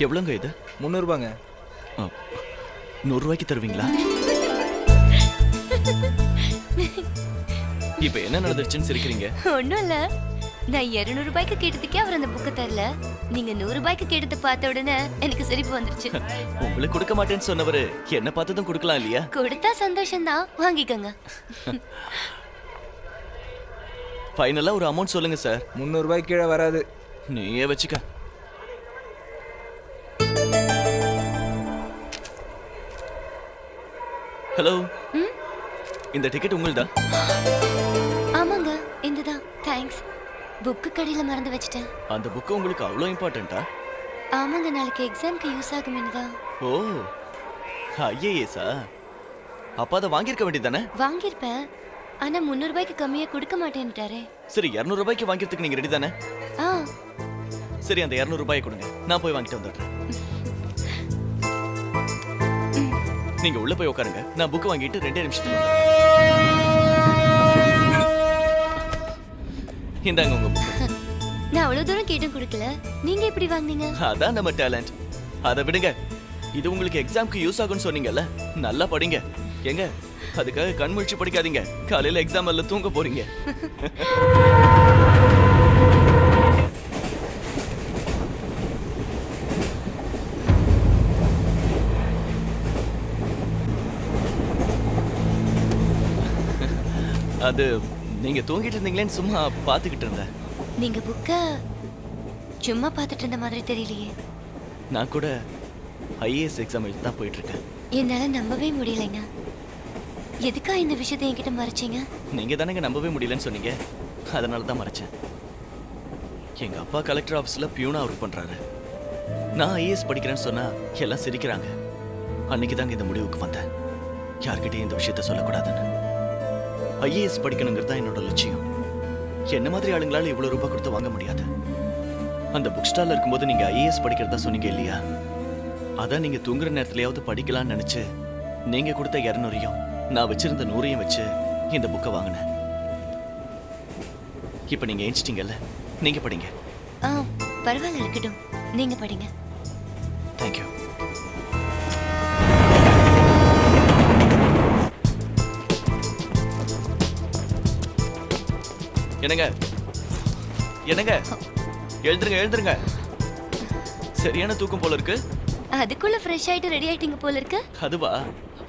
எவ்வளோங்க இது? 300 ரூபாங்க. 100 ரூபாய்க்கு தருவீங்களா? இப்ப என்ன நடந்துருச்சுன்னு சிரிக்கிறீங்க? ஒண்ணும் இல்ல. நான் 200 ரூபாய்க்கு கேட்டதுக்கே அவர் அந்த புக்கை தரல. நீங்க 100 ரூபாய்க்கு கேட்டதை பார்த்த உடனே எனக்கு சிரிப்பு வந்துருச்சு. உங்களுக்கு கொடுக்க மாட்டேன்னு சொன்னவரு என்ன பார்த்ததும் கொடுக்கலாம் இல்லையா? கொடுத்தா சந்தோஷம் தான், வாங்கிக்கோங்க. ஃபைனலா ஒரு அமௌண்ட் சொல்லுங்க சார். 300 ரூபாய்க்கு கீழே வராது. நீயே வச்சுக்க. ஹலோ, இந்த டிக்கெட் உங்களுதா? ஆமாங்க, இந்ததான். தேங்க்ஸ். புக்கு கடையில மறந்து வச்சிட்டேன். அந்த புக்கு உங்களுக்கு அவ்வளோ இம்பார்ட்டண்டா? ஆமாங்க, நாளைக்கு எக்ஸாம்க்கு யூஸ் ஆகுமேனு தான். ஓ, ஐஏஎஸ்ஸா? அப்ப அதை வாங்கியிருக்க வேண்டியதானே? வாங்கியிருப்பேன், ஆனா 300 ரூபாய்க்கு கம்மியா கொடுக்க மாட்டேன்ட்டாரே. சரி, 200 ரூபாய்க்கு வாங்கிறதுக்கு நீங்க ரெடி தானே? ஆ சரி, அந்த 200 ரூபாயை கொடுங்க, நான் போய் வாங்கிட்டு வந்துடுறேன். நீங்க உள்ள போய் உட்காருங்க, நான் புக் வாங்கிட்டு 2 நிமிஷத்துல இந்தாங்க உங்க புக். நான் அவ்வளவு தூரம் கேட்டும் கொடுக்கல, நீங்க எப்படி வாங்குனீங்க? அதான் நம்ம டேலண்ட். அதை விடுங்க, இது உங்களுக்கு எக்ஸாம்க்கு யூஸ் ஆகும்னு சொன்னீங்கல்ல, நல்லா படிங்க. ஏங்க, அதுக்காக கண் முழிச்சு படிக்காதீங்க, காலையில எக்ஸாம் எல்லாம் தூங்க போறீங்க. அது நீங்க தூங்கிட்டு இருந்தீங்களேன்னு சும்மா பாத்துக்கிட்டு இருந்தேன். நீங்க புக்க சும்மா பார்த்துட்டு இருந்த மாதிரி தெரியலையே. நான் கூட ஐஏஎஸ் எக்ஸாம் எழுதி தான் போயிட்டு இருக்கேன். என்னால நம்பவே முடியலைங்க. எதுக்கா இந்த விஷயத்தை என்கிட்ட மறைச்சீங்க? நீங்க தானங்க நம்பவே முடியலன்னு சொன்னீங்க, அதனால தான் மறைச்சேன். எங்க அப்பா கலெக்டர் ஆஃபீஸ்ல பியூனா ஒர்க் பண்றாரு. நான் ஐஏஎஸ் படிக்கிறேன்னு சொன்னா எல்லாம் சிரிக்கிறாங்க. அன்னைக்கு தாங்க இந்த முடிவுக்கு வந்தேன், யார்கிட்டயும் இந்த விஷயத்த சொல்லக்கூடாதுன்னு. ஐஏஎஸ் படிக்கணுங்கிறது தான் என்னோட லட்சியம். என்ன மாதிரி ஆளுங்களால இவ்வளவு ரூபாய் கொடுத்து வாங்க முடியாது. அந்த புக் ஸ்டால்ல இருக்கும்போது நீங்க ஐஏஎஸ் படிக்கிறதா சொன்னீங்க இல்லையா, அதான் நீங்க தூங்குற நேரத்திலேயாவது படிக்கலாம்னு நினைச்சு நீங்க கொடுத்த 200யும் நான் வச்சிருந்த 100யும் வச்சு இந்த புக்கை வாங்கினேன். இப்ப நீங்க ஏஞ்சிட்டீங்கல்ல, நீங்க படிங்க. பரவாயில்ல, இருக்கட்டும், நீங்க படிங்க. தேங்க்யூ. என்னங்க என்னங்க, எழுந்துருங்க எழுந்துருங்க. சரியான தூக்கம் போல இருக்கு. அதுக்குள்ள ஃப்ரெஷ் ஆயிட்டு ரெடி ஆயிட்டீங்க போல இருக்கு. அதுவா,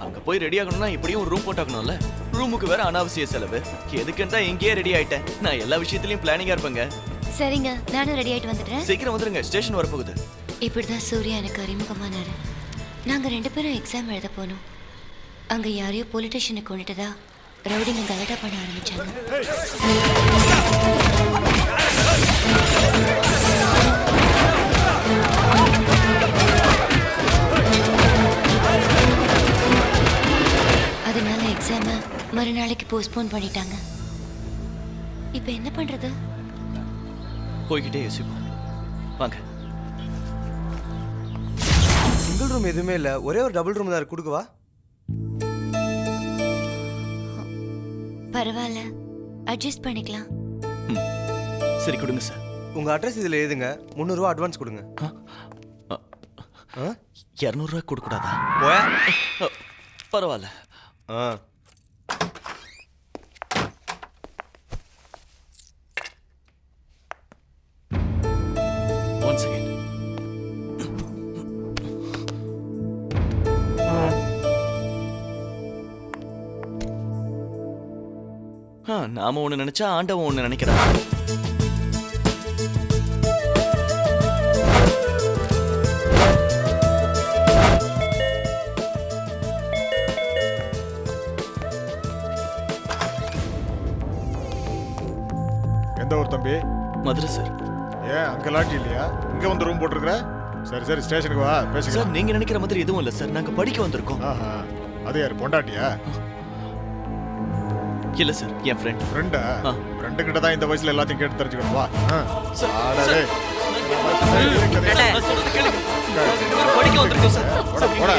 அங்க போய் ரெடி ஆகணும்னா இப்படியும் ஒரு ரூம் போட்டாக்கணும்ல. ரூமுக்கு வேற அனாவசிய செலவு. எதுக்குன்னு தான் இங்கேயே ரெடி ஆயிட்டேன். நான் எல்லா விஷயத்திலயும் பிளானிங்கா இருப்பேங்க. சரிங்க, நானும் ரெடி ஆயிட்டு வந்துடுறேன். சீக்கிரம் வந்துருங்க, ஸ்டேஷன் வரப்போகுது. இப்படிதான் சூர்யா எனக்கு அறிமுகமானாரு. நாங்க 2 பேரும் எக்ஸாம் எழுத போனோம். அங்க யாரையோ போலீஸ் ஸ்டேஷனுக்கு கொண்டுட்டதா ரவுடிங்க கலட்டா பண்ண ஆரம்பிச்சாங்க. அதனால எக்ஸாம மறுநாளைக்கு போஸ்ட்போன் பண்ணிட்டாங்க. இப்ப என்ன பண்றது? போய்கிட்டே யோசிப்போம், வாங்க. சிங்கிள் ரூம் எதுவுமே இல்ல, ஒரே ஒரு டபுள் ரூம் தான் இருக்கு, கொடுக்கவா? பரவாயில்ல, அட்ஜஸ்ட் பண்ணிக்கலாம். சரி, கொடுங்க சார். உங்க அட்ரஸ் இதுல எழுதுங்க. 300 ரூபாய் அட்வான்ஸ் கொடுங்க. 200 ரூபாய் கொடுக்க கூடாதா? போயா. பரவாயில்ல. One second. நாம ஒண்ணு நினைச்சா ஆண்டவன் ஒண்ணு நினைக்கிறான். எந்த ஊர் தம்பி? மதுரை சார். ஏன் அங்க லாட்ஜி இல்லையா? இங்க வந்து ரூம் போட்டுருக்க? சரி சரி, ஸ்டேஷனுக்கு வா, பேசிக்கலாம். சார், நீங்க நினைக்கிற மாதிரி எதுவும் இல்ல சார், நாங்க படிக்க வந்திருக்கோம். அது யார், பொண்டாட்டியா? இல்ல சார், என் ஃப்ரெண்ட். ஃப்ரெண்டா? ஃப்ரெண்டு கிட்ட தான் இந்த வயசுல எல்லாத்தையும் கேட்டு தெரிஞ்சுக்கணும். வா. படிக்க வந்திருக்கோம் சார்.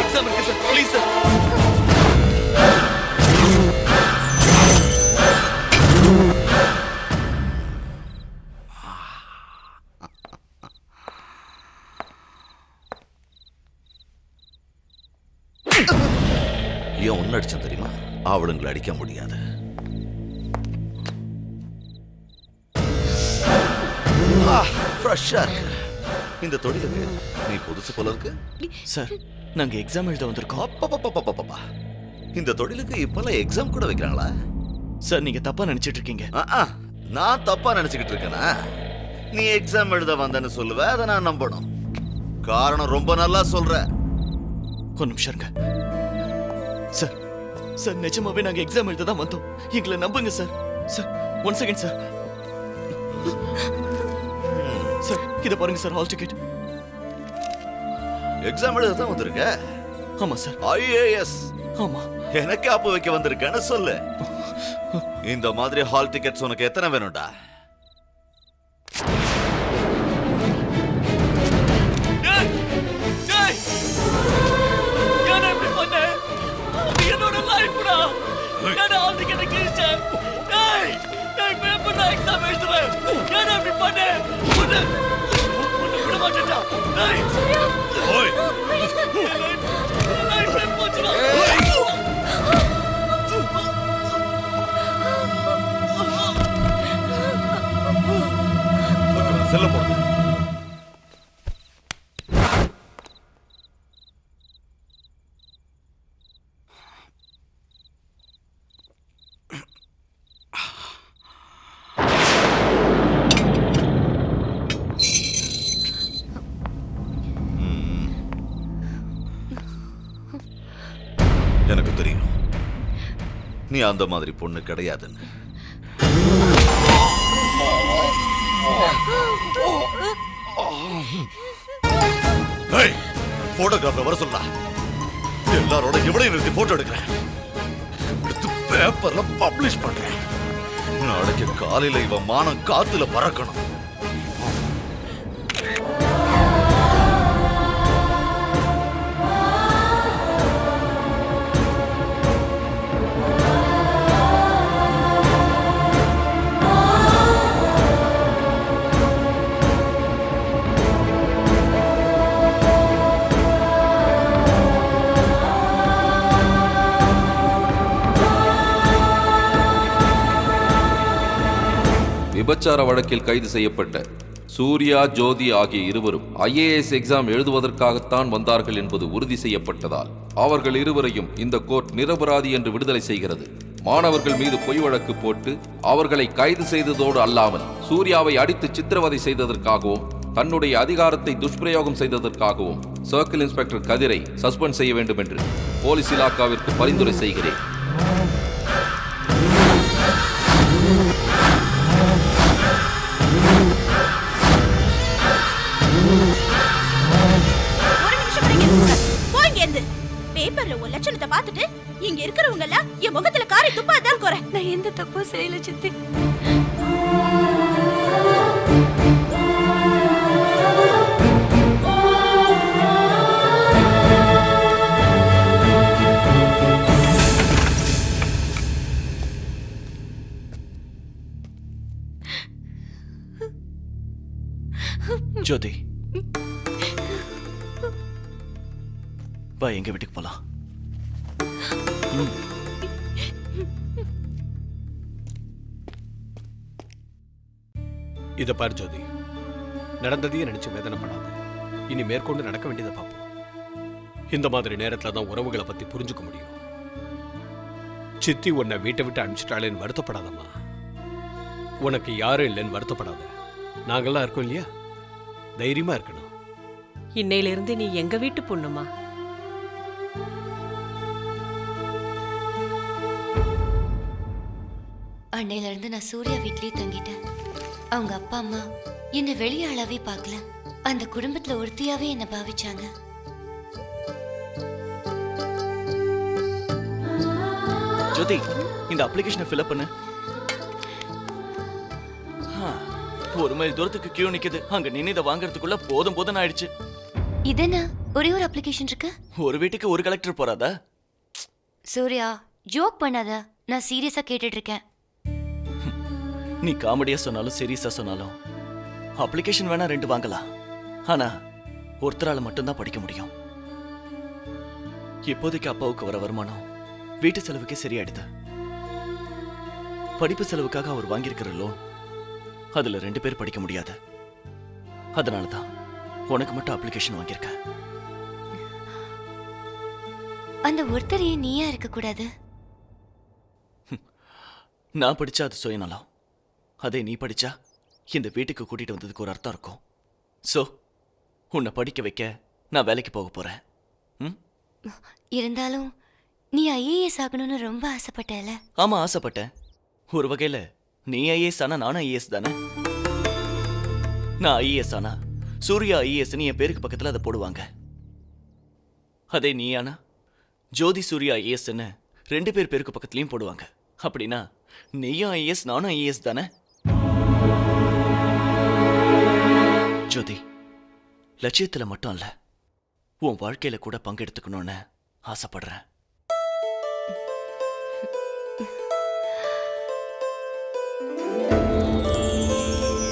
எக்ஸாம் இருக்கு சார், ப்ளீஸ் சார். ஏன் ஒன்னு அடிச்சேன் தெரியுமா? அவளுங்களை அடிக்க முடியாது. ஃப்ரெஷ்ஷா இருக்கு. இந்த தொழிலுக்கு நீ புதுசு போல இருக்கு. சார் நாங்க எக்ஸாம் எழுத வந்திருக்கோம். அப்பப்பப்பப்பப்பப்பா. இந்த தொழிலுக்கு இப்பெல்லாம் எக்ஸாம் கூட வைக்கிறாங்களா? சார் நீங்க தப்பா நினைச்சிட்டு இருக்கீங்க. நான் தப்பா நினைச்சுக்கிட்டு இருக்கேனா? நீ எக்ஸாம் எழுத வந்தேன்னு சொல்லுவ, அதை நான் நம்பணும். காரணம் ரொம்ப நல்லா சொல்ற. ஒரு நிமிஷம் இருங்க சார். சார் நிஜமாவே நாங்க எக்ஸாம் எழுத தான் வந்தோம். எங்களை நம்புங்க sir. Sir 1 second sir. Sir இத பாருங்க சார், ஹால் டிக்கெட். எக்ஸாம் எழுத தான் வந்திருக்க? ஆமா சார். IAS. ஆமா. எனக்கு அப்ப வைக்க வந்திருக்கேன்னு சொல்லு. இந்த மாதிரி ஹால் டிக்கெட்ஸ் உனக்கு எத்தனை வேணும்டா? என்னோட லைஃப்டா. நான் ஹால் டிக்கெட் கிழிச்சேன். டேய் டேய் பேப்பர் நான் எக்ஸாம் எழுதுறேன். நான் அப்படி பண்ணேன். உன்னை விட மாட்டேன்டா. டேய் ஓய். லைஃப் போச்சுடா. செல்ல போடு. எனக்கு தெரியும் நீ அந்த மாதிரி பொண்ணு கிடையாதுன்னு. போட்டோகிராஃபர் வர சொல்லா. எல்லாரோட எவ்வளவு நிறுத்தி போட்டோ எடுக்கிறேன். எடுத்து பேப்பர்ல பப்ளிஷ் பண்றேன். நாளைக்கு காலையில இவன் மானம் காத்துல பறக்கணும். விபச்சார வழக்கில் கைது செய்யப்பட்ட சூர்யா, ஜோதி ஆகிய இருவரும் IAS எக்ஸாம் எழுதுவதற்காகத்தான் வந்தார்கள் என்பது உறுதி செய்யப்பட்டதால் அவர்கள் இருவரையும் இந்த கோர்ட் நிரபராதி என்று விடுதலை செய்கிறது. மாணவர்கள் மீது பொய் வழக்கு போட்டு அவர்களை கைது செய்ததோடு அல்லாமல் சூர்யாவை அடித்து சித்திரவதை செய்ததற்காகவும் தன்னுடைய அதிகாரத்தை துஷ்பிரயோகம் செய்ததற்காகவும் சர்க்கிள் இன்ஸ்பெக்டர் கதிரை சஸ்பெண்ட் செய்ய வேண்டும் என்று போலீஸ் இலாக்காவிற்கு பரிந்துரை செய்கிறேன். பேப்பர்ல ஒரு லட்சணத்தை பார்த்துட்டு இங்க இருக்கிறவங்க எல்லாம் என் முகத்துல காரை துப்பாதான் குறை. நான் எந்த தப்பும் செய்யல சித்தி. ஜோதி வா, எங்க வீட்டுக்கு போலாம். இத பாரு ஜோதி, நடந்ததையும் நினைச்சு வேதனைப்படாத. இனி மேற்கொண்டு நடக்க வேண்டியதை பார்ப்போம். இந்த மாதிரி நேரத்துல தான் உறவுகளை பத்தி புரிஞ்சுக்க முடியும். சித்தி உன்னை வீட்டை விட்டு அனுப்பிச்சிட்டாளேன்னு வருத்தப்படாதம்மா. உனக்கு யாரும் இல்லைன்னு வருத்தப்படாத. நாங்கெல்லாம் இருக்கோம் இல்லையா? தைரியமா இருக்கணும். இன்னையில இருந்து நீ எங்க வீட்டு பொண்ணுமா. அன்னையில இருந்து நான் சூர்யா வீட்லயே தங்கிட்டேன். அவங்க அப்பா அம்மா என்ன வெளியாளாவே பார்க்கல. அந்த குடும்பத்துல ஒருத்தியாவே என்ன பாவிச்சாங்க. ஜோதி, இந்த அப்ளிகேஷனை ஃபில் பண்ணு. 1 மைல் தூரத்துக்கு கியூ நிக்குது. அங்க நின்னு இதை வாங்குறதுக்குள்ள போதும் போதும் ஆயிடுச்சு. இதென்ன ஒரே ஒரு அப்ளிகேஷன் இருக்கு? ஒரு வீட்டுக்கு ஒரு கலெக்டர் போறாதா? சூர்யா, ஜோக் பண்ணாத. நான் சீரியஸா கேட்டுட்டு இருக்கேன். நீ காமெடியா சொன்னாலும் சீரியஸா சொன்னாலும் அப்ளிகேஷன் வேணா 2 வாங்கலாம். ஆனா ஒருத்தரால மட்டும்தான் படிக்க முடியும். இப்போதைக்கு அப்பாவுக்கு வர வருமானம் வீட்டு செலவுக்கே சரியாயிடுது. படிப்பு செலவுக்காக அவர் வாங்கியிருக்கிற லோன், அதுல 2 பேர் படிக்க முடியாது. அதனாலதான் உனக்கு மட்டும் அப்ளிகேஷன் வாங்கியிருக்கேன். அந்த ஒருத்தரையே நீயா இருக்க கூடாது. நான் படிச்சா அது சுயநலம். அதே நீ படிச்சா இந்த வீட்டுக்கு கூட்டிட்டு வந்ததுக்கு ஒரு அர்த்தம் இருக்கும். சோ உன்னை படிக்க வைக்க நான் வேலைக்கு போக போறேன். இருந்தாலும் நீ ஐஏஎஸ் ஆகணும்னு ரொம்ப ஆசைப்பட்டல. ஆமா, ஆசைப்பட்டேன். ஒரு வகையில நீ ஐஏஎஸ் ஆனா நானும் ஐஏஎஸ் தானே. நான் ஐஏஎஸ் ஆனா சூர்யா ஐஏஎஸ்ன்னு என் பேருக்கு பக்கத்துல அதை போடுவாங்க. அதே நீ ஆனா ஜோதி சூர்யா ஐஏஎஸ்ன்னு 2 பேர் பேருக்கு பக்கத்துலயும் போடுவாங்க. அப்படின்னா நீயும் ஐஏஎஸ் நானும் ஐஏஎஸ் தானே. ஜோதி, லட்சியத்துல மட்டும் இல்ல, உன் வாழ்க்கையில கூட பங்கெடுத்துக்கணும்னு ஆசைப்படுறேன்.